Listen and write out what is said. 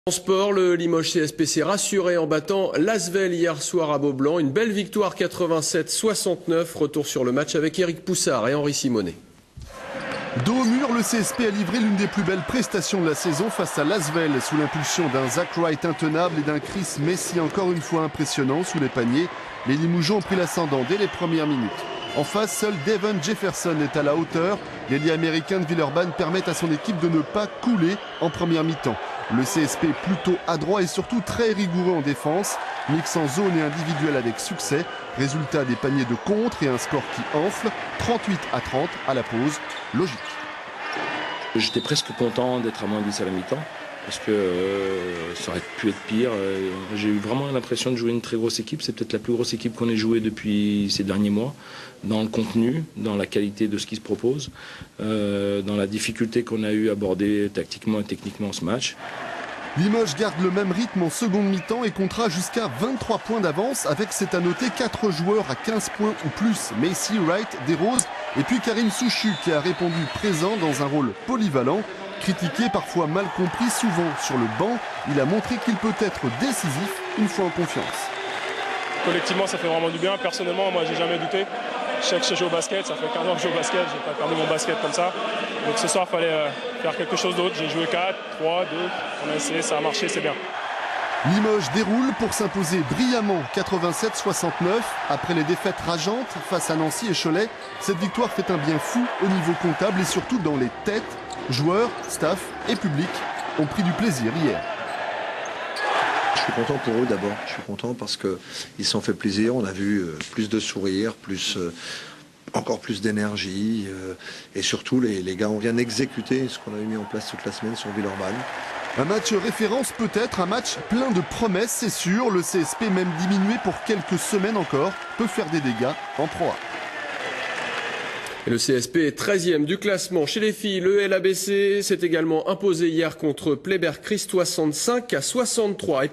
En sport, le Limoges CSP s'est rassuré en battant l'Asvel hier soir à Beaublanc. Une belle victoire 87-69. Retour sur le match avec Eric Poussard et Henri Simonet. Dos au mur, le CSP a livré l'une des plus belles prestations de la saison face à l'Asvel, sous l'impulsion d'un Zach Wright intenable et d'un Chris Messi encore une fois impressionnant sous les paniers. Les Limougeons ont pris l'ascendant dès les premières minutes. En face, seul Devon Jefferson est à la hauteur. L'ailier américain de Villeurbanne permet à son équipe de ne pas couler en première mi-temps. Le CSP est plutôt adroit et surtout très rigoureux en défense, mixant zone et individuel avec succès. Résultat des paniers de contre et un score qui enfle, 38-30 à la pause, logique. J'étais presque content d'être à moins 10 à la mi-temps, parce que ça aurait pu être pire. J'ai eu vraiment l'impression de jouer une très grosse équipe. C'est peut-être la plus grosse équipe qu'on ait jouée depuis ces derniers mois, dans le contenu, dans la qualité de ce qui se propose, dans la difficulté qu'on a eu à aborder tactiquement et techniquement ce match. Limoges garde le même rythme en seconde mi-temps et comptera jusqu'à 23 points d'avance avec, c'est à noter, 4 joueurs à 15 points ou plus. Messi, Wright, Desroses et puis Karim Souchu qui a répondu présent dans un rôle polyvalent. Critiqué, parfois mal compris, souvent sur le banc, il a montré qu'il peut être décisif une fois en confiance. Collectivement, ça fait vraiment du bien. Personnellement, moi, j'ai jamais douté. Je sais que je joue au basket, ça fait 15 ans que je joue au basket, j'ai pas perdu mon basket comme ça. Donc ce soir, il fallait faire quelque chose d'autre. J'ai joué 4, 3, 2, on a essayé, ça a marché, c'est bien. Limoges déroule pour s'imposer brillamment 87-69. Après les défaites rageantes face à Nancy et Cholet, cette victoire fait un bien fou au niveau comptable et surtout dans les têtes. Joueurs, staff et public ont pris du plaisir hier. Je suis content pour eux d'abord. Je suis content parce qu'ils se sont fait plaisir. On a vu plus de sourires, encore plus d'énergie. Et surtout, les gars, on vient d'exécuter ce qu'on avait mis en place toute la semaine sur Villeurbanne. Un match référence peut-être, un match plein de promesses, c'est sûr. Le CSP, même diminué pour quelques semaines encore, peut faire des dégâts en Pro A. Et le CSP est 13e du classement. Chez les filles, le LABC s'est également imposé hier contre Pléber Christ 65-63.